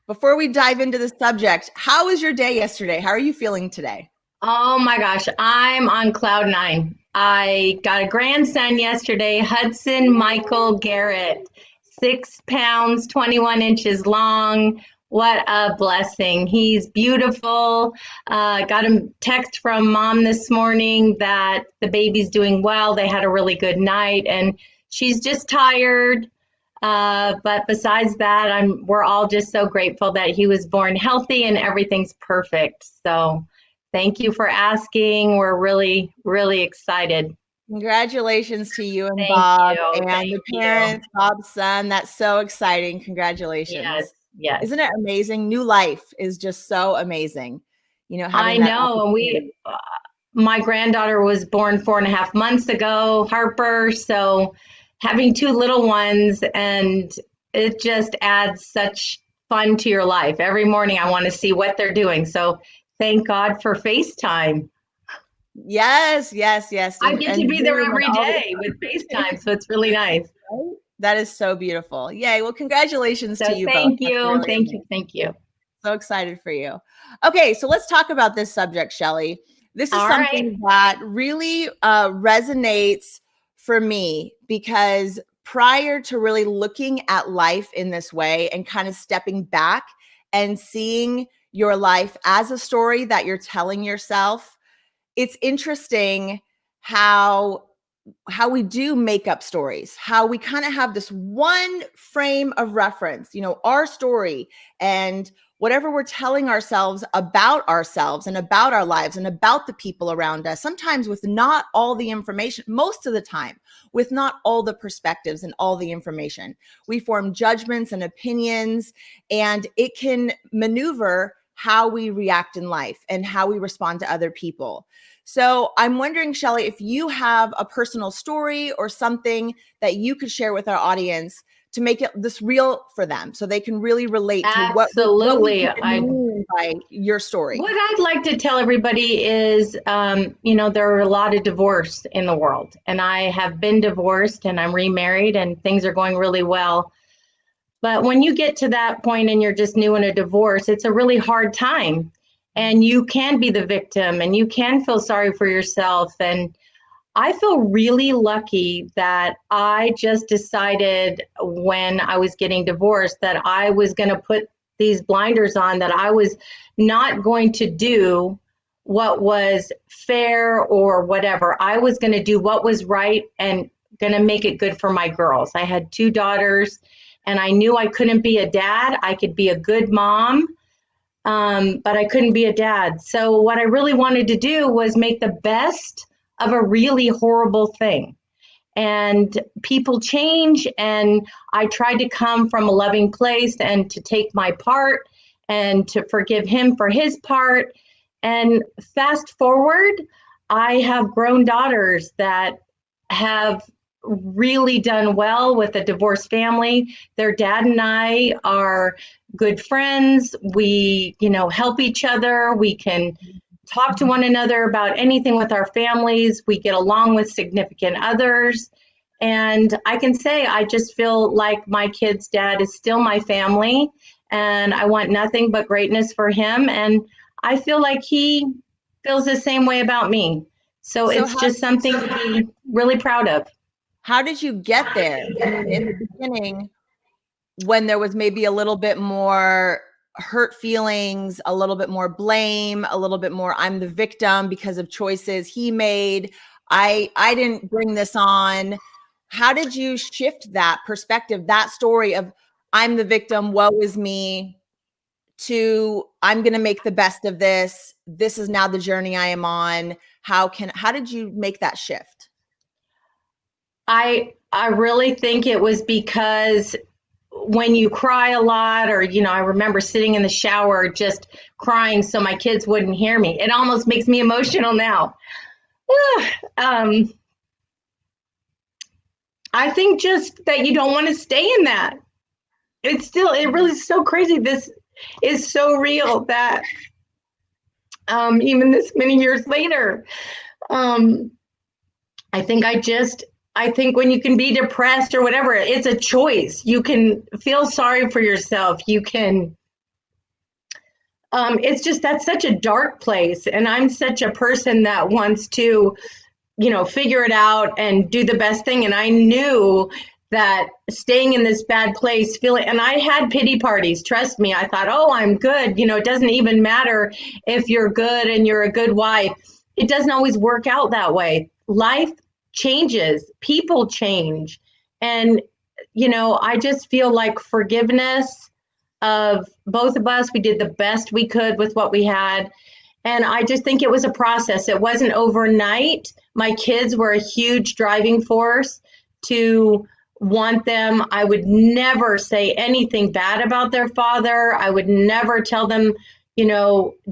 Before we dive into the subject, how was your day yesterday? How are you feeling today? Oh my gosh, I'm on cloud nine. I got a grandson yesterday, Hudson Michael Garrett, 6 pounds, 21 inches long. What a blessing. He's beautiful. Got a text from mom this morning that the baby's doing well. They had a really good night, and she's just tired. But besides that, we're all just so grateful that he was born healthy and everything's perfect. So thank you for asking. We're really, really excited. Congratulations to you and Thank Bob you. and Thank the you. parents, Bob's son. That's so exciting. Yes, Congratulations. yes. Isn't it amazing? New life is just so amazing. I Having that know. And opportunity. my granddaughter was born 4.5 months ago, Harper. So having two little ones, and it just adds such fun to your life. Every morning I want to see what they're doing. So thank God for FaceTime. Yes, yes, yes. I get to And be there Zoom and every all day with FaceTime. So it's really nice. that is so beautiful. Yay. Well, congratulations to So you both. thank That's you. really Thank you. amazing. Thank you. So excited for you. Okay, so let's talk about this subject, Shelly. This is All right. something that really resonates for me because prior to really looking at life in this way and kind of stepping back and seeing your life as a story that you're telling yourself, it's interesting how we do make up stories, how we kind of have this one frame of reference, our story and whatever we're telling ourselves and about our lives and about the people around us, sometimes with not all the information, most of the time, with not all the perspectives and all the information. We form judgments and opinions, and it can maneuver how we react in life and how we respond to other people. So I'm wondering, Shelly, if you have a personal story or something that you could share with our audience to make it this real for them so they can really relate to what we Absolutely. mean by your story. What I'd like to tell everybody is, there are a lot of divorce in the world, and I have been divorced and I'm remarried and things are going really well. But when you get to that point and you're just new in a divorce, it's a really hard time. And you can be the victim and you can feel sorry for yourself. And I feel really lucky that I just decided when I was getting divorced that I was going to put these blinders on, that I was not going to do what was fair or whatever. I was going to do what was right and going to make it good for my girls. I had two daughters, and I knew I couldn't be a dad. I could be a good mom, but I couldn't be a dad. So what I really wanted to do was make the best of a really horrible thing. And people change, and I tried to come from a loving place and to take my part and to forgive him for his part. And fast forward, I have grown daughters that have really done well with a divorced family. Their dad and I are good friends. We, help each other. We can talk to one another about anything with our families. We get along with significant others. And I can say I just feel like my kid's dad is still my family, and I want nothing but greatness for him. And I feel like he feels the same way about me. So it's just something to be really proud of. How did you get there? I mean, in the beginning, when there was maybe a little bit more hurt feelings, a little bit more blame, a little bit more I'm the victim because of choices he made. I didn't bring this on. How did you shift that perspective, that story of I'm the victim, woe is me, to I'm going to make the best of this. This is now the journey I am on. How did you make that shift? I really think it was because when you cry a lot, or I remember sitting in the shower just crying so my kids wouldn't hear me. It almost makes me emotional now. um, I think just that you don't want to stay in that. It really is so crazy. This is so real that even this many years later, I think I just I think when you can be depressed or whatever, it's a choice. You can feel sorry for yourself. You can, it's just, that's such a dark place. And I'm such a person that wants to, figure it out and do the best thing. And I knew that staying in this bad place, and I had pity parties, trust me. I thought, oh, I'm good. It doesn't even matter if you're good and you're a good wife. It doesn't always work out that way. Life changes, people change. And, I just feel like forgiveness of both of us, we did the best we could with what we had. And I just think it was a process. It wasn't overnight. My kids were a huge driving force to want them. I would never say anything bad about their father. I would never tell them,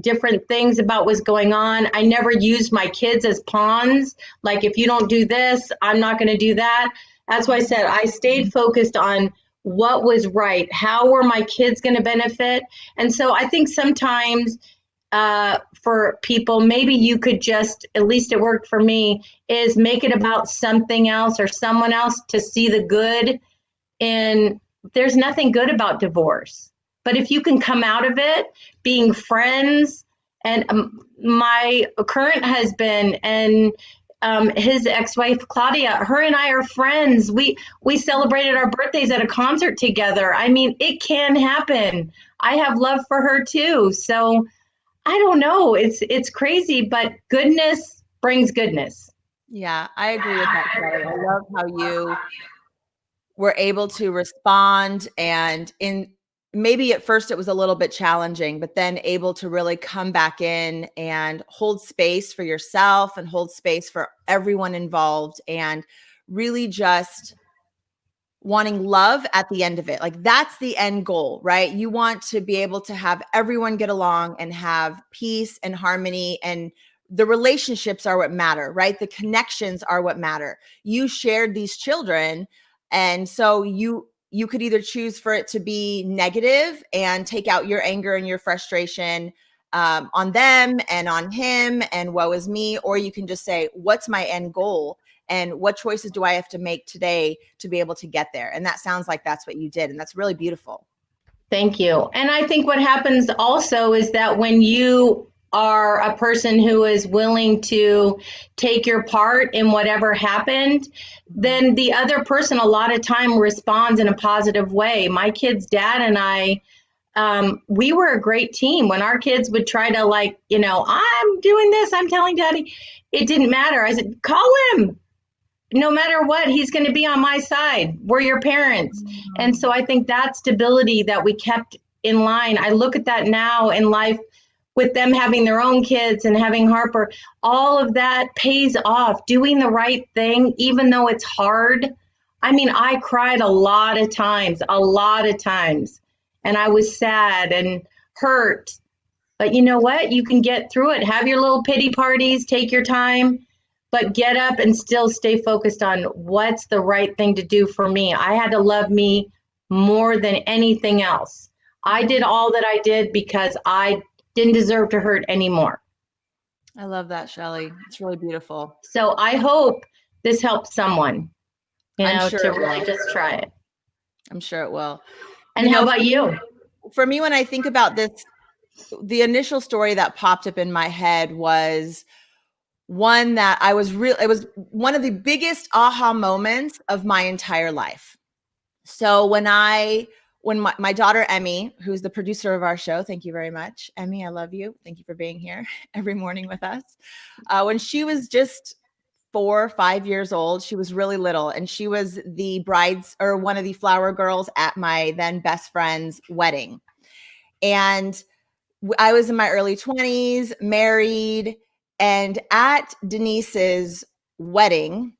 different things about what's going on. I never used my kids as pawns. Like, if you don't do this, I'm not going to do that. That's why I said I stayed focused on what was right. How were my kids going to benefit? And so I think sometimes for people, maybe you could just, at least it worked for me, is make it about something else or someone else to see the good. And there's nothing good about divorce. But if you can come out of it being friends, and my current husband and his ex-wife Claudia, her and I are friends. We celebrated our birthdays at a concert together. I mean, it can happen. I have love for her too. So I don't know. It's crazy, but goodness brings goodness. Yeah, I agree with that, Kelly. I love how you were able to respond, and maybe at first it was a little bit challenging, but then able to really come back in and hold space for yourself and hold space for everyone involved, and really just wanting love at the end of it. Like, that's the end goal, right? You want to be able to have everyone get along and have peace and harmony, and the relationships are what matter, right? The connections are what matter. You shared these children, and so you could either choose for it to be negative and take out your anger and your frustration on them and on him and woe is me, or you can just say, what's my end goal? And what choices do I have to make today to be able to get there? And that sounds like that's what you did. And that's really beautiful. Thank you. And I think what happens also is that when you are a person who is willing to take your part in whatever happened, then the other person a lot of time responds in a positive way. My kid's dad and I, we were a great team. When our kids would try to, like, I'm doing this, I'm telling daddy, it didn't matter. I said, call him. No matter what, he's going to be on my side. We're your parents. Mm-hmm. And so I think that stability that we kept in line, I look at that now in life with them having their own kids and having Harper, all of that pays off. Doing the right thing, even though it's hard. I mean, I cried a lot of times, and I was sad and hurt. But you know what? You can get through it. Have your little pity parties, take your time, but get up and still stay focused on what's the right thing to do for me. I had to love me more than anything else. I did all that I did because I didn't deserve to hurt anymore. I love that, Shelly. It's really beautiful. So I hope this helps someone, I'm sure to really just try it. I'm sure it will. And how about you? For me, when I think about this, the initial story that popped up in my head was one that it was one of the biggest aha moments of my entire life. So when my daughter, Emmy, who's the producer of our show, thank you very much, Emmy, I love you. Thank you for being here every morning with us. When she was just 4 or 5 years old, she was really little, and she was the one of the flower girls at my then best friend's wedding. And I was in my early 20s, married, and at Denise's wedding,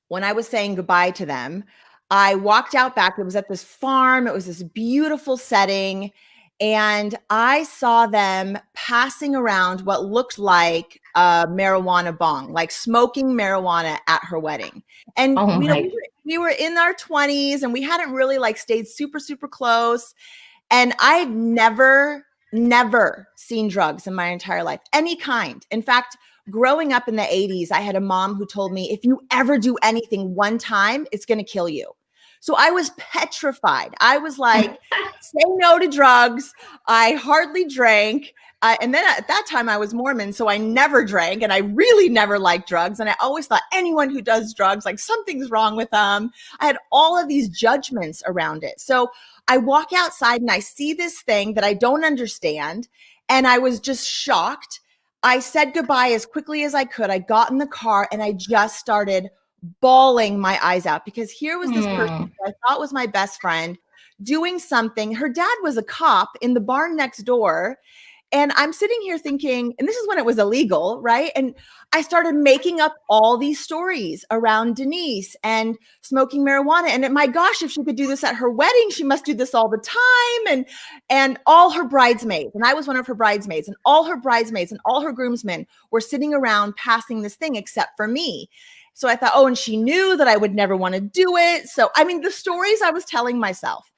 when I was saying goodbye to them, I walked out back. It was at this farm. It was this beautiful setting. And I saw them passing around what looked like a marijuana bong, like smoking marijuana at her wedding. And we were in our 20s, and we hadn't really stayed super, super close. And I had never seen drugs in my entire life, any kind. In fact, growing up in the 80s, I had a mom who told me, if you ever do anything one time, it's going to kill you. So I was petrified. I was like, say no to drugs. I hardly drank. And then at that time I was Mormon, so I never drank, and I really never liked drugs. And I always thought anyone who does drugs, like something's wrong with them. I had all of these judgments around it. So I walk outside and I see this thing that I don't understand. And I was just shocked. I said goodbye as quickly as I could. I got in the car and I just started bawling my eyes out, because here was this person who I thought was my best friend doing something. Her dad was a cop in the barn next door. And I'm sitting here thinking, and this is when it was illegal, right? And I started making up all these stories around Denise and smoking marijuana. And my gosh, if she could do this at her wedding, she must do this all the time. And all her bridesmaids, and I was one of her bridesmaids, and all her bridesmaids and all her groomsmen were sitting around passing this thing except for me. So I thought, oh, and she knew that I would never want to do it. So, I mean, the stories I was telling myself.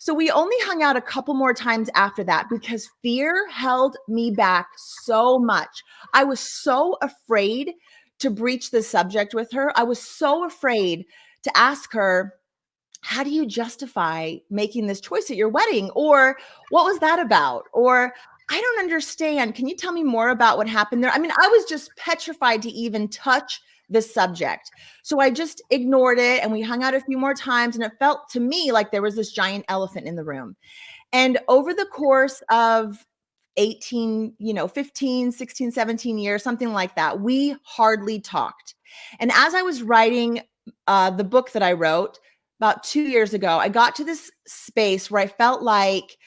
So we only hung out a couple more times after that because fear held me back so much. I was so afraid to breach the subject with her. I was so afraid to ask her, how do you justify making this choice at your wedding? Or what was that about? Or I don't understand. Can you tell me more about what happened there? I mean, I was just petrified to even touch the subject. So I just ignored it, and we hung out a few more times, and it felt to me like there was this giant elephant in the room. And over the course of 18, 15, 16, 17 years, something like that, we hardly talked. And as I was writing the book that I wrote about 2 years ago, I got to this space where I felt like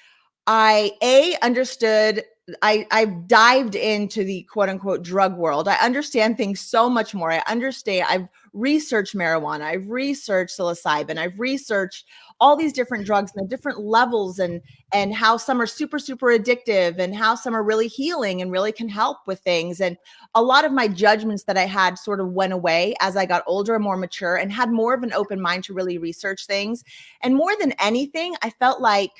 I understood. I've dived into the quote unquote drug world. I understand things so much more. I understand. I've researched marijuana. I've researched psilocybin. I've researched all these different drugs and the different levels, and how some are super, super addictive, and how some are really healing and really can help with things. And a lot of my judgments that I had sort of went away as I got older and more mature and had more of an open mind to really research things. And more than anything, I felt like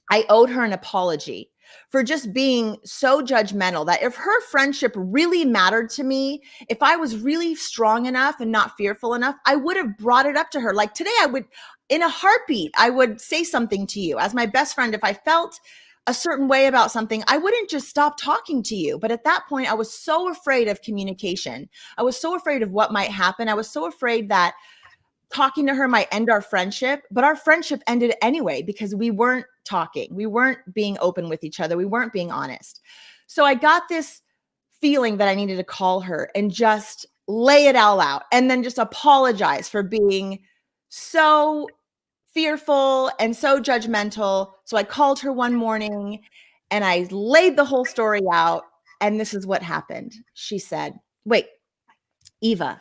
I owed her an apology for just being so judgmental, that if her friendship really mattered to me, if I was really strong enough and not fearful enough, I would have brought it up to her. Like today, I would, in a heartbeat, I would say something to you as my best friend. If I felt a certain way about something, I wouldn't just stop talking to you. But at that point, I was so afraid of communication. I was so afraid of what might happen. I was so afraid that talking to her might end our friendship, but our friendship ended anyway because we weren't talking. We weren't being open with each other. We weren't being honest. So I got this feeling that I needed to call her and just lay it all out, and then just apologize for being so fearful and so judgmental. So I called her one morning and I laid the whole story out. And this is what happened. She said, wait, Eva,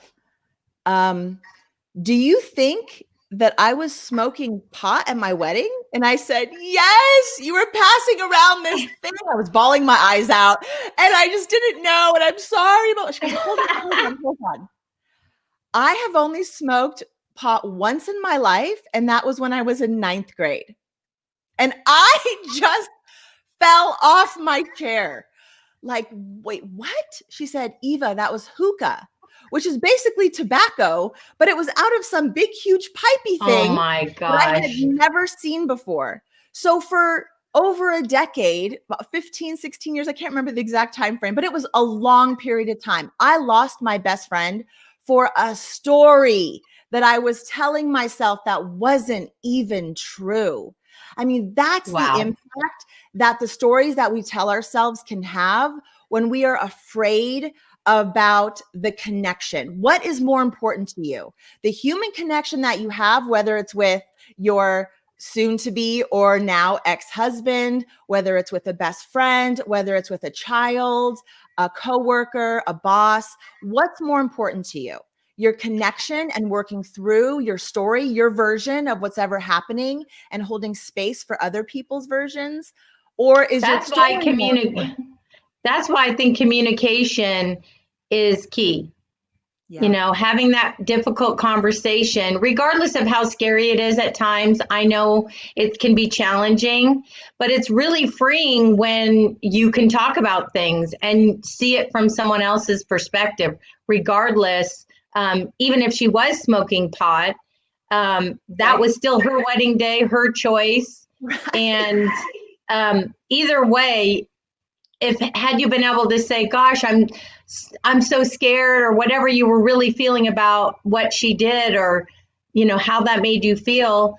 do you think that I was smoking pot at my wedding? And I said, yes, you were passing around this thing. I was bawling my eyes out, and I just didn't know. And I'm sorry about it. She goes, hold on. I have only smoked pot once in my life, and that was when I was in 9th grade. And I just fell off my chair. Like, wait, what? She said, Eva, that was hookah, which is basically tobacco, but it was out of some big, huge pipey thing. Oh my gosh. That I had never seen before. So for over a decade, about 15, 16 years, I can't remember the exact time frame, but it was a long period of time. I lost my best friend for a story that I was telling myself that wasn't even true. I mean, that's the impact that the stories that we tell ourselves can have when we are afraid about the connection. What is more important to you? The human connection that you have, whether it's with your soon to be or now ex-husband, whether it's with a best friend, whether it's with a child, a coworker, a boss, what's more important to you? Your connection and working through your story, your version of what's ever happening, and holding space for other people's versions? Or is That's your why story That's why I think communication is key. You know, having that difficult conversation, regardless of how scary it is at times. I know it can be challenging, but it's really freeing when you can talk about things and see it from someone else's perspective, regardless. Even if she was smoking pot, that was still her wedding day, her choice. And either way, if had you been able to say, gosh, I'm so scared, or whatever you were really feeling about what she did, or, you know, how that made you feel,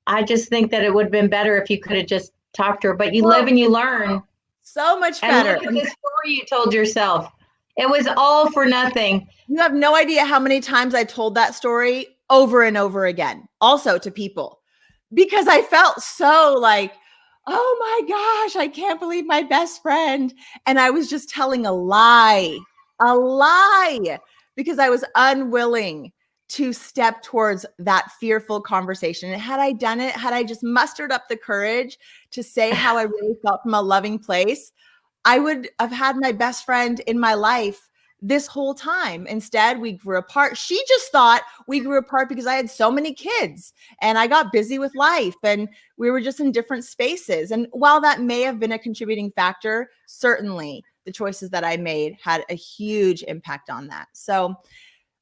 I just think that it would have been better if you could have just talked to her. But you live and you learn. So much better. And look at the story you told yourself. It was all for nothing. You have no idea how many times I told that story over and over again, also to people, because I felt so like, oh my gosh, I can't believe my best friend. And I was just telling a lie, because I was unwilling to step towards that fearful conversation. And had I done it, had I just mustered up the courage to say how I really felt from a loving place, I would have had my best friend in my life this whole time. Instead, we grew apart. She just thought we grew apart because I had so many kids and I got busy with life and we were just in different spaces. And while that may have been a contributing factor, certainly the choices that I made had a huge impact on that. So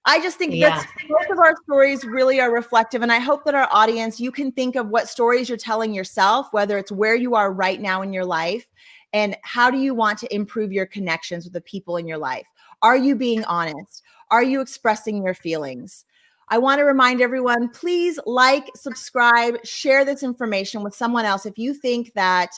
I just think that both of our stories really are reflective. And I hope that our audience, you can think of what stories you're telling yourself, whether it's where you are right now in your life, and how do you want to improve your connections with the people in your life? Are you being honest? Are you expressing your feelings? I want to remind everyone, please like, subscribe, share this information with someone else. If you think that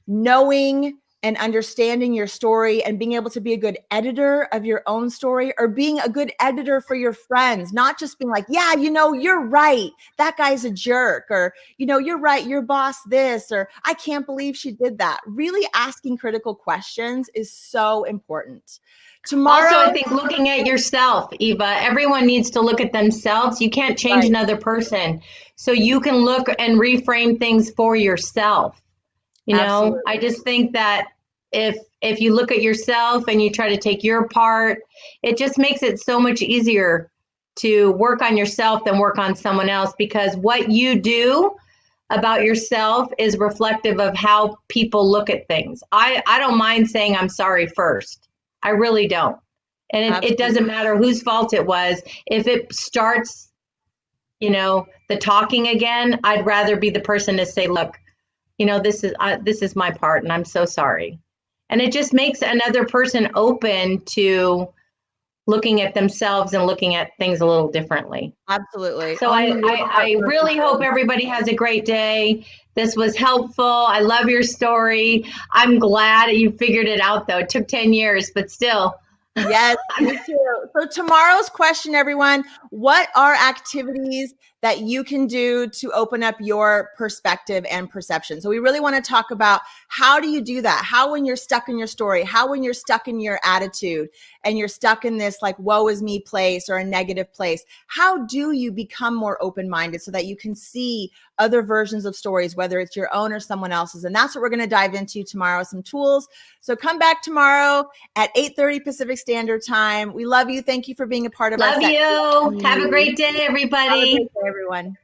knowing and understanding your story and being able to be a good editor of your own story, or being a good editor for your friends, not just being like, yeah, you know, you're right, that guy's a jerk, or, you know, you're right, your boss this, or I can't believe she did that. Really asking critical questions is so important. Tomorrow, also, I think looking at yourself, Eva, everyone needs to look at themselves. You can't change another person. So you can look and reframe things for yourself. You know, absolutely. I just think that if you look at yourself and you try to take your part, it just makes it so much easier to work on yourself than work on someone else, because what you do about yourself is reflective of how people look at things. I don't mind saying I'm sorry first. I really don't. And it doesn't matter whose fault it was. If it starts, you know, the talking again, I'd rather be the person to say, look, you know, this is my part and I'm so sorry. And it just makes another person open to looking at themselves and looking at things a little differently. Absolutely. So I really hope everybody has a great day. This was helpful. I love your story. I'm glad you figured it out, though. It took 10 years, but still. Yes, me too. So tomorrow's question, everyone, what are activities that you can do to open up your perspective and perception? So we really want to talk about, how do you do that? How, when you're stuck in your story, how when you're stuck in your attitude and you're stuck in this like woe is me place or a negative place, how do you become more open-minded so that you can see other versions of stories, whether it's your own or someone else's? And that's what we're going to dive into tomorrow, some tools. So come back tomorrow at 8:30 Pacific Standard Time. We love you. Thank you for being a part of us. Love you. Have a great day, everybody. Have a great day, everyone.